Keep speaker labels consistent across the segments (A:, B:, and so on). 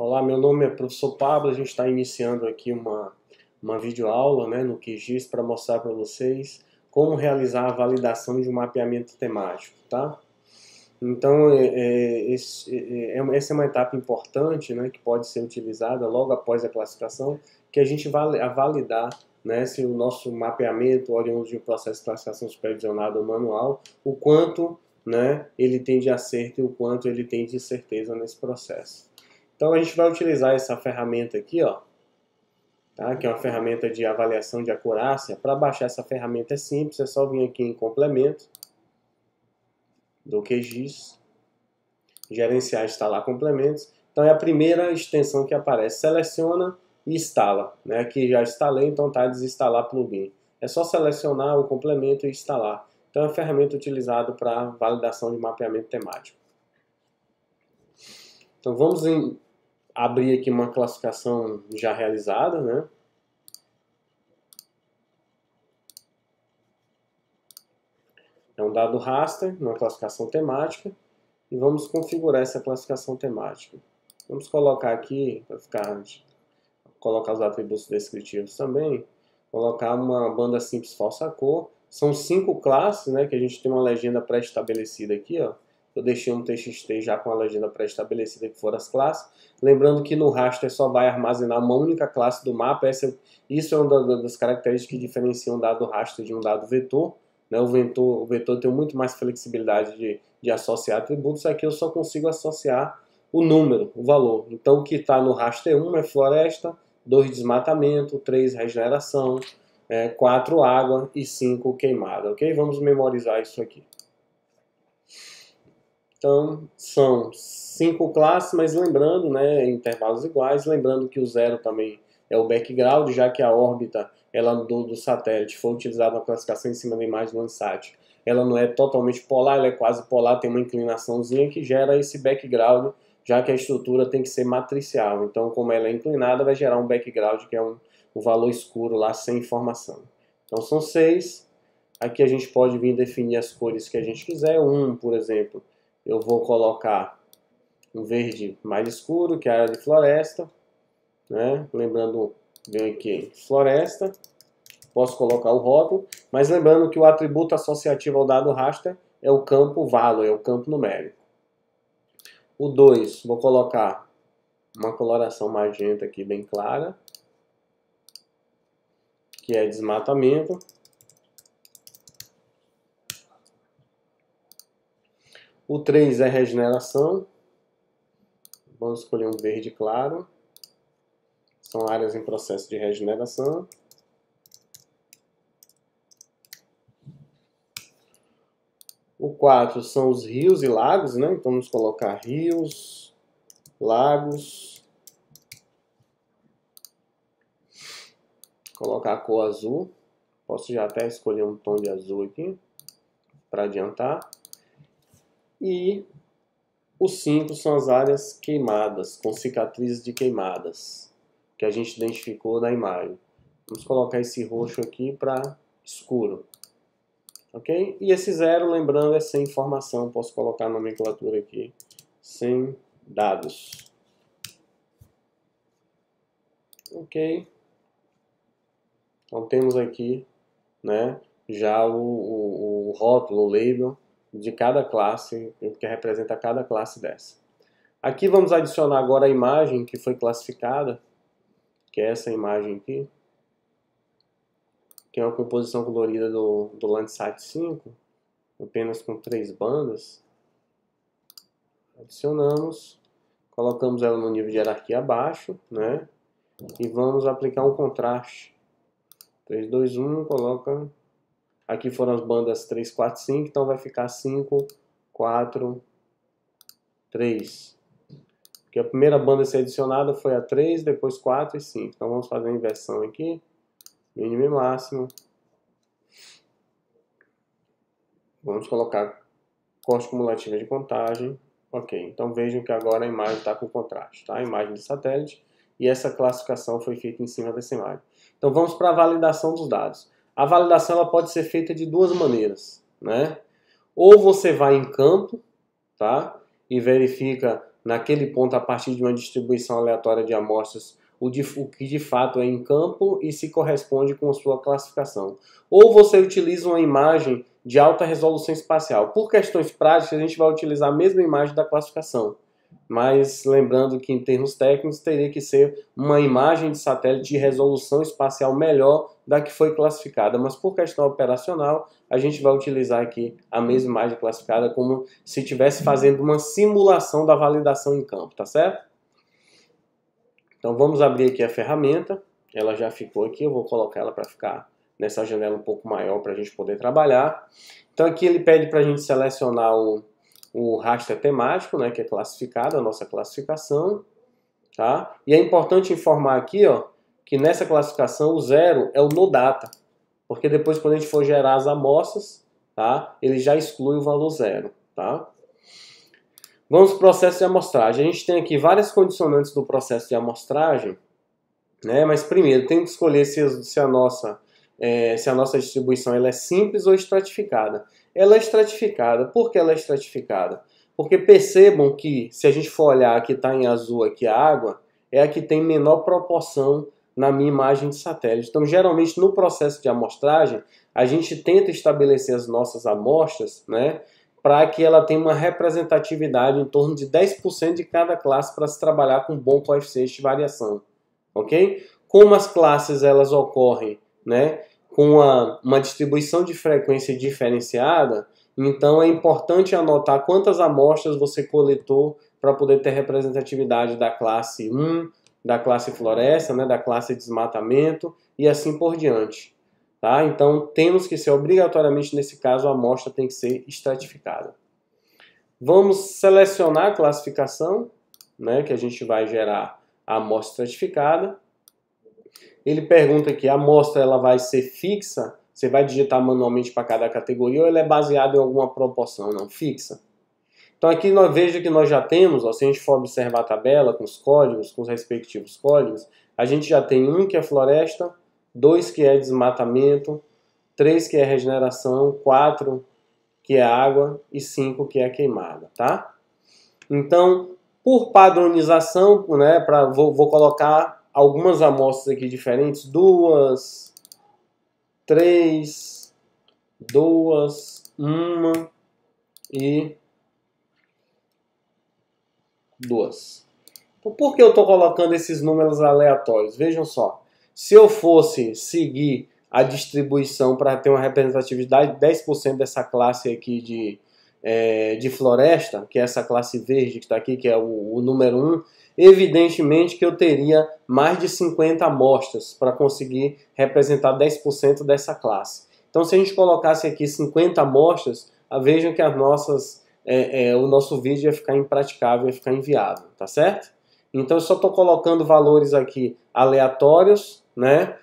A: Olá, meu nome é professor Pablo, a gente está iniciando aqui uma videoaula, né, no QGIS para mostrar para vocês como realizar a validação de um mapeamento temático, tá? Então, essa é uma etapa importante, né, que pode ser utilizada logo após a classificação, que a gente vai validar, né, se o nosso mapeamento, oriundo de um processo de classificação supervisionado ou manual, o quanto, né, ele tem de acerto e o quanto ele tem de certeza nesse processo. Então a gente vai utilizar essa ferramenta aqui, ó, tá? Que é uma ferramenta de avaliação de acurácia. Para baixar essa ferramenta é simples, é só vir aqui em complemento do QGIS, gerenciar e instalar complementos. Então é a primeira extensão que aparece. Seleciona e instala, né? Aqui já instalei, então tá desinstalar plugin. É só selecionar o complemento e instalar. Então é a ferramenta utilizada para validação de mapeamento temático. Então vamos abrir aqui uma classificação já realizada, né? É um dado raster, uma classificação temática, e vamos configurar essa classificação temática. Vamos colocar aqui, para colocar os atributos descritivos também, colocar uma banda simples falsa cor. São 5 classes, né, que a gente tem uma legenda pré-estabelecida aqui, ó. Eu deixei um TXT já com a legenda pré-estabelecida que foram as classes. Lembrando que no raster só vai armazenar uma única classe do mapa. Isso é uma das características que diferenciam um dado raster de um dado vetor. Né? O vetor tem muito mais flexibilidade de associar atributos. Aqui eu só consigo associar o número, o valor. Então o que está no raster 1 é floresta, 2 desmatamento, 3 regeneração, 4 água e 5 queimada. Ok? Vamos memorizar isso aqui. Então, são 5 classes, mas lembrando, né, intervalos iguais, lembrando que o 0 também é o background, já que a órbita ela do satélite foi utilizada na classificação em cima da imagem do Landsat. Ela não é totalmente polar, ela é quase polar, tem uma inclinaçãozinha que gera esse background, já que a estrutura tem que ser matricial. Então, como ela é inclinada, vai gerar um background, que é um valor escuro lá, sem informação. Então, são 6. Aqui a gente pode vir definir as cores que a gente quiser. Por exemplo, eu vou colocar um verde mais escuro, que é a área de floresta, né? Lembrando, vem aqui, floresta, posso colocar o rótulo, mas lembrando que o atributo associativo ao dado raster é o campo valor, é o campo numérico. O 2, vou colocar uma coloração magenta aqui bem clara, que é desmatamento. O 3 é regeneração. Vamos escolher um verde claro. São áreas em processo de regeneração. O 4 são os rios e lagos, né? Então vamos colocar rios, lagos. Colocar a cor azul. Posso já até escolher um tom de azul aqui para adiantar. E os 5 são as áreas queimadas, com cicatrizes de queimadas, que a gente identificou na imagem. Vamos colocar esse roxo aqui para escuro. Ok? E esse 0, lembrando, é sem informação. Posso colocar a nomenclatura aqui, sem dados. Ok? Então temos aqui, né, já o rótulo, o label de cada classe, que representa cada classe dessa. Aqui vamos adicionar agora a imagem que foi classificada, que é essa imagem aqui, que é uma composição colorida do Landsat 5, apenas com 3 bandas. Adicionamos, colocamos ela no nível de hierarquia abaixo, né? E vamos aplicar um contraste. 3, 2, 1, coloca. Aqui foram as bandas 3, 4, 5, então vai ficar 5, 4, 3. Porque a primeira banda a ser adicionada foi a 3, depois 4 e 5. Então vamos fazer a inversão aqui. Mínimo e máximo. Vamos colocar corte cumulativa de contagem. Ok, então vejam que agora a imagem está com contraste, tá? A imagem de satélite. E essa classificação foi feita em cima dessa imagem. Então vamos para a validação dos dados. A validação ela pode ser feita de duas maneiras, né? Ou você vai em campo, tá? E verifica naquele ponto a partir de uma distribuição aleatória de amostras o que de fato é em campo e se corresponde com a sua classificação. Ou você utiliza uma imagem de alta resolução espacial. Por questões práticas, a gente vai utilizar a mesma imagem da classificação. Mas lembrando que em termos técnicos teria que ser uma imagem de satélite de resolução espacial melhor da que foi classificada. Mas por questão operacional, a gente vai utilizar aqui a mesma imagem classificada como se estivesse fazendo uma simulação da validação em campo, tá certo? Então vamos abrir aqui a ferramenta, ela já ficou aqui, eu vou colocar ela para ficar nessa janela um pouco maior para a gente poder trabalhar. Então aqui ele pede para a gente selecionar o raster temático, né, que é classificado, a nossa classificação. Tá? E é importante informar aqui, ó, que nessa classificação o 0 é o no data, porque depois quando a gente for gerar as amostras, tá, ele já exclui o valor 0. Tá? Vamos para o processo de amostragem. A gente tem aqui várias condicionantes do processo de amostragem, né? Mas primeiro tem que escolher se a nossa distribuição ela é simples ou estratificada. Ela é estratificada. Por que ela é estratificada? Porque percebam que, se a gente for olhar aqui, está em azul aqui a água, é a que tem menor proporção na minha imagem de satélite. Então, geralmente, no processo de amostragem, a gente tenta estabelecer as nossas amostras, né, para que ela tenha uma representatividade em torno de 10% de cada classe para se trabalhar com bom coeficiente de variação. Ok? Como as classes elas ocorrem, né, com uma distribuição de frequência diferenciada, então é importante anotar quantas amostras você coletou para poder ter representatividade da classe 1, da classe floresta, né, da classe desmatamento e assim por diante. Tá? Então temos que ser obrigatoriamente, nesse caso, a amostra tem que ser estratificada. Vamos selecionar a classificação, né, que a gente vai gerar a amostra estratificada. Ele pergunta aqui, a amostra ela vai ser fixa? Você vai digitar manualmente para cada categoria ou ela é baseada em alguma proporção? Não, fixa. Então aqui veja que nós já temos, ó, se a gente for observar a tabela com os códigos, com os respectivos códigos, a gente já tem 1 que é floresta, 2 que é desmatamento, 3 que é regeneração, 4 que é água e 5 que é queimada, tá? Então, por padronização, né, vou colocar algumas amostras aqui diferentes, 2, 3, 2, 1 e 2. Por que eu estou colocando esses números aleatórios? Vejam só, se eu fosse seguir a distribuição para ter uma representatividade de 10% dessa classe aqui de floresta, que é essa classe verde que está aqui, que é o número 1, evidentemente que eu teria mais de 50 amostras para conseguir representar 10% dessa classe. Então, se a gente colocasse aqui 50 amostras, vejam que o nosso vídeo ia ficar impraticável, ia ficar inviável, tá certo? Então, eu só estou colocando valores aqui aleatórios, né?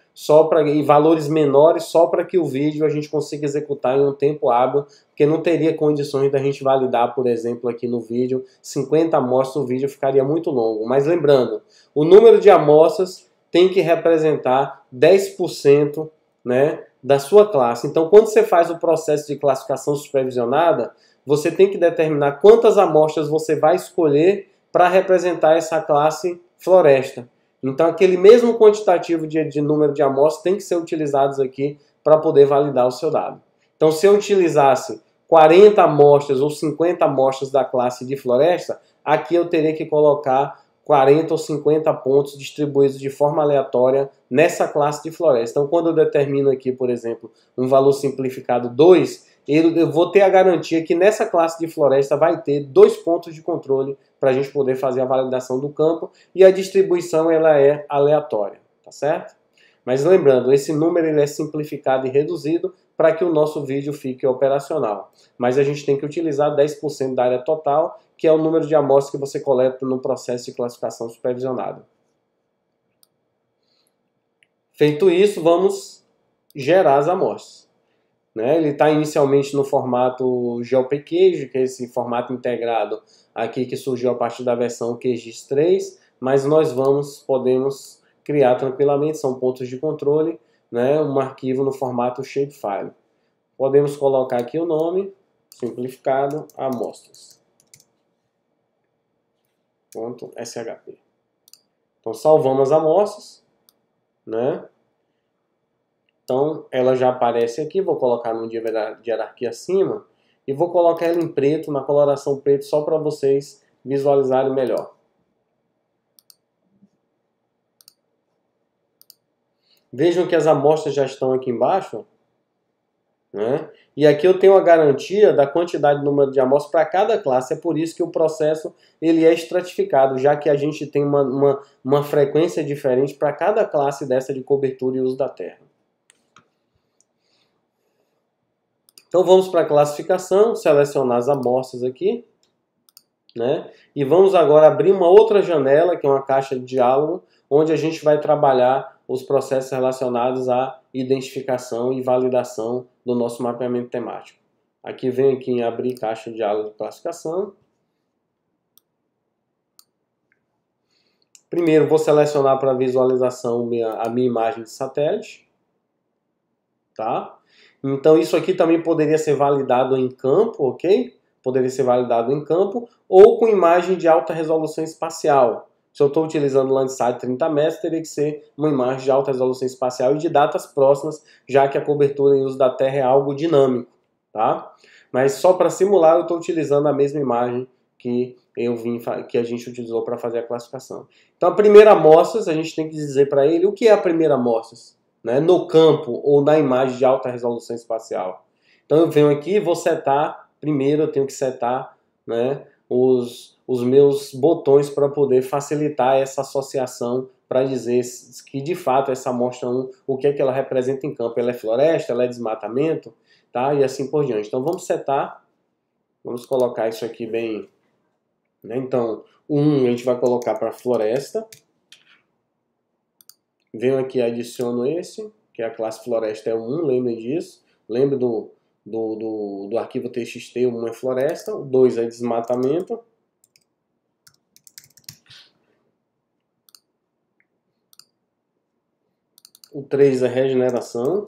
A: E valores menores só para que o vídeo a gente consiga executar em um tempo hábil, porque não teria condições da gente validar, por exemplo, aqui no vídeo, 50 amostras, o vídeo ficaria muito longo. Mas lembrando, o número de amostras tem que representar 10%, né, da sua classe. Então, quando você faz o processo de classificação supervisionada, você tem que determinar quantas amostras você vai escolher para representar essa classe floresta. Então, aquele mesmo quantitativo de número de amostras tem que ser utilizados aqui para poder validar o seu dado. Então, se eu utilizasse 40 amostras ou 50 amostras da classe de floresta, aqui eu teria que colocar 40 ou 50 pontos distribuídos de forma aleatória nessa classe de floresta. Então, quando eu determino aqui, por exemplo, um valor simplificado 2, eu vou ter a garantia que nessa classe de floresta vai ter 2 pontos de controle para a gente poder fazer a validação do campo, e a distribuição ela é aleatória, tá certo? Mas lembrando, esse número ele é simplificado e reduzido para que o nosso vídeo fique operacional. Mas a gente tem que utilizar 10% da área total, que é o número de amostras que você coleta no processo de classificação supervisionada. Feito isso, vamos gerar as amostras. Né? Ele está inicialmente no formato GeoPackage, que é esse formato integrado aqui que surgiu a partir da versão QGIS 3, mas nós podemos criar tranquilamente, são pontos de controle, né? Um arquivo no formato shapefile. Podemos colocar aqui o nome, simplificado, amostras. .shp. Então salvamos as amostras, né? Então ela já aparece aqui, vou colocar no nível de hierarquia acima e vou colocar ela em preto, na coloração preto, só para vocês visualizarem melhor. Vejam que as amostras já estão aqui embaixo, né? E aqui eu tenho a garantia da quantidade de número de amostras para cada classe. É por isso que o processo ele é estratificado, já que a gente tem uma frequência diferente para cada classe dessa de cobertura e uso da terra. Então vamos para a classificação, selecionar as amostras aqui, né? E vamos agora abrir uma outra janela, que é uma caixa de diálogo, onde a gente vai trabalhar os processos relacionados à identificação e validação do nosso mapeamento temático. Aqui vem aqui em abrir caixa de diálogo de classificação. Primeiro vou selecionar para visualização a minha imagem de satélite, tá? Então isso aqui também poderia ser validado em campo, ok? Poderia ser validado em campo ou com imagem de alta resolução espacial. Se eu estou utilizando o Landsat 30 metros, teria que ser uma imagem de alta resolução espacial e de datas próximas, já que a cobertura em uso da Terra é algo dinâmico, tá? Mas só para simular eu estou utilizando a mesma imagem que a gente utilizou para fazer a classificação. Então a primeira amostra, a gente tem que dizer para ele o que é a primeira amostra, né? No campo ou na imagem de alta resolução espacial. Então eu venho aqui e vou setar, primeiro eu tenho que setar, né, os meus botões para poder facilitar essa associação, para dizer que de fato essa amostra 1, o que é que ela representa em campo. Ela é floresta, ela é desmatamento, tá? E assim por diante. Então vamos setar, vamos colocar isso aqui bem, né? Então o 1 a gente vai colocar para floresta, venho aqui e adiciono esse, que é a classe floresta é o 1, lembrem disso, lembre do arquivo txt, o 1 é floresta, o 2 é desmatamento, o 3 é regeneração.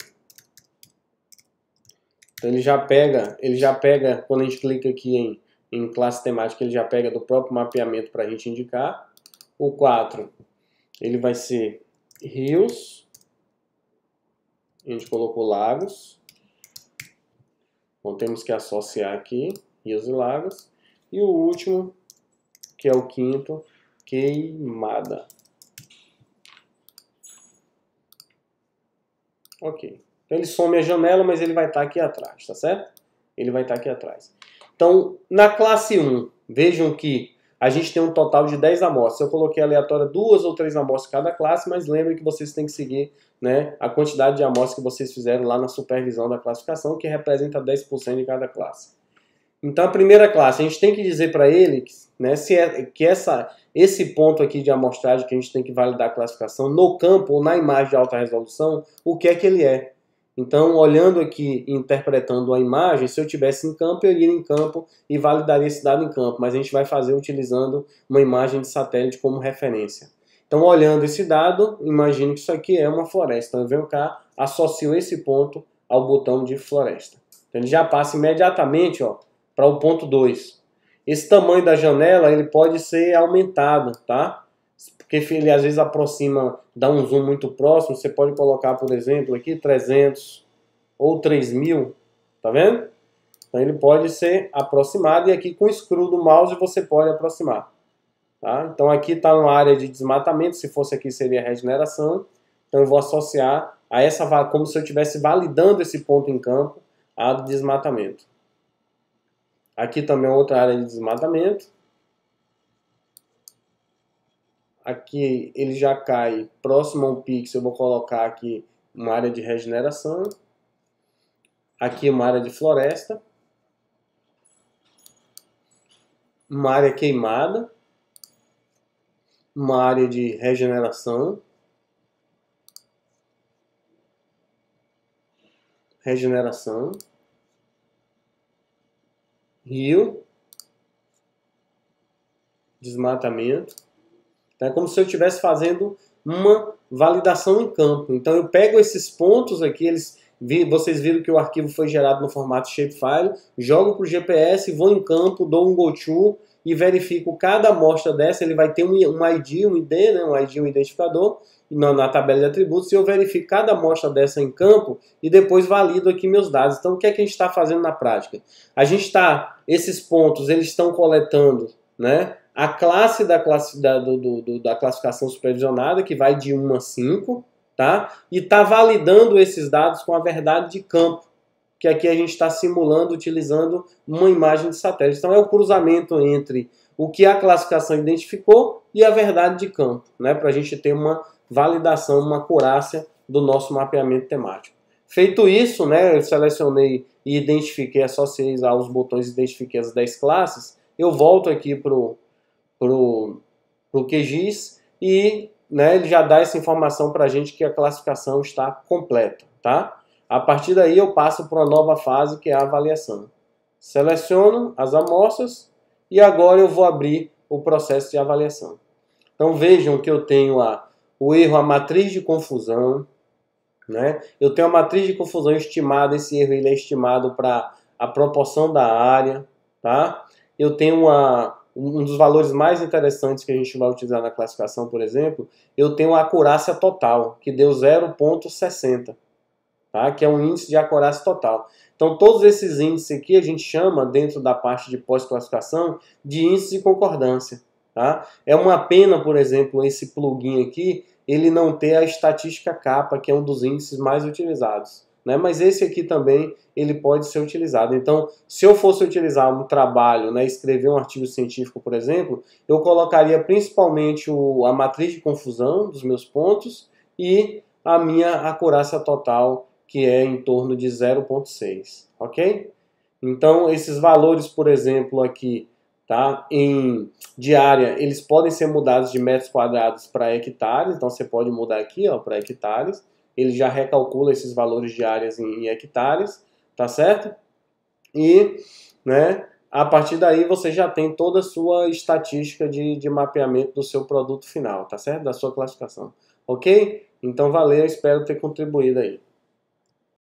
A: Então ele já pega, quando a gente clica aqui em classe temática, ele já pega do próprio mapeamento para a gente indicar. O 4, ele vai ser rios, a gente colocou lagos, então temos que associar aqui, rios e lagos. E o último, que é o 5º, queimada. Ok. Então ele some a janela, mas ele vai estar aqui atrás, tá certo? Ele vai estar aqui atrás. Então, na classe 1, vejam que a gente tem um total de 10 amostras. Eu coloquei aleatória 2 ou 3 amostras cada classe, mas lembrem que vocês têm que seguir, né, a quantidade de amostras que vocês fizeram lá na supervisão da classificação, que representa 10% de cada classe. Então, a primeira classe, a gente tem que dizer para ele, né, esse ponto aqui de amostragem que a gente tem que validar a classificação no campo ou na imagem de alta resolução, o que é que ele é. Então, olhando aqui e interpretando a imagem, se eu tivesse em campo, eu iria em campo e validaria esse dado em campo, mas a gente vai fazer utilizando uma imagem de satélite como referência. Então, olhando esse dado, imagine que isso aqui é uma floresta. Então, eu venho cá, associo esse ponto ao botão de floresta. Então, ele já passa imediatamente, ó, para o ponto 2. Esse tamanho da janela ele pode ser aumentado, tá? Porque ele às vezes aproxima, dá um zoom muito próximo, você pode colocar, por exemplo, aqui 300 ou 3000, tá vendo? Então ele pode ser aproximado e aqui com o scroll do mouse você pode aproximar. Tá? Então aqui está uma área de desmatamento, se fosse aqui seria regeneração. Então eu vou associar a essa, como se eu estivesse validando esse ponto em campo, a desmatamento. Aqui também é outra área de desmatamento. Aqui ele já cai próximo a um pixel, eu vou colocar aqui uma área de regeneração. Aqui uma área de floresta. Uma área queimada. Uma área de regeneração. Regeneração. Rio. Desmatamento. Então, é como se eu estivesse fazendo uma validação em campo. Então eu pego esses pontos aqui, vocês viram que o arquivo foi gerado no formato shapefile, jogo para o GPS, vou em campo, dou um go to e verifico cada amostra dessa, ele vai ter um ID, um ID, né, um ID, um identificador, na tabela de atributos, e eu verifico cada amostra dessa em campo e depois valido aqui meus dados. Então, o que é que a gente está fazendo na prática? A gente está, esses pontos, eles estão coletando, né, a classe da classificação supervisionada, que vai de 1 a 5, tá? E está validando esses dados com a verdade de campo, que aqui a gente está simulando utilizando uma imagem de satélite. Então, é o cruzamento entre o que a classificação identificou e a verdade de campo, né? Para a gente ter uma validação, uma acurácia do nosso mapeamento temático. Feito isso, né, eu selecionei e identifiquei, associei aos botões e identifiquei as 10 classes, eu volto aqui para o QGIS e, né, ele já dá essa informação para a gente que a classificação está completa, tá? A partir daí eu passo para uma nova fase, que é a avaliação. Seleciono as amostras e agora eu vou abrir o processo de avaliação. Então vejam que eu tenho o erro, a matriz de confusão, né? Eu tenho a matriz de confusão estimada, esse erro ele é estimado para a proporção da área, tá? Eu tenho um dos valores mais interessantes que a gente vai utilizar na classificação, por exemplo, eu tenho a acurácia total, que deu 0,60. Tá? Que é um índice de acurácia total. Então, todos esses índices aqui a gente chama, dentro da parte de pós-classificação, de índice de concordância. Tá? É uma pena, por exemplo, esse plugin aqui, ele não ter a estatística capa, que é um dos índices mais utilizados. Né? Mas esse aqui também ele pode ser utilizado. Então, se eu fosse utilizar um trabalho, né, escrever um artigo científico, por exemplo, eu colocaria principalmente a matriz de confusão dos meus pontos e a minha acurácia total, que é em torno de 0,6, ok? Então, esses valores, por exemplo, aqui, tá, de área, eles podem ser mudados de metros quadrados para hectares, então você pode mudar aqui, ó, para hectares, ele já recalcula esses valores de áreas em hectares, tá certo? E, né, a partir daí você já tem toda a sua estatística de mapeamento do seu produto final, tá certo? Da sua classificação, ok? Então, valeu, espero ter contribuído aí.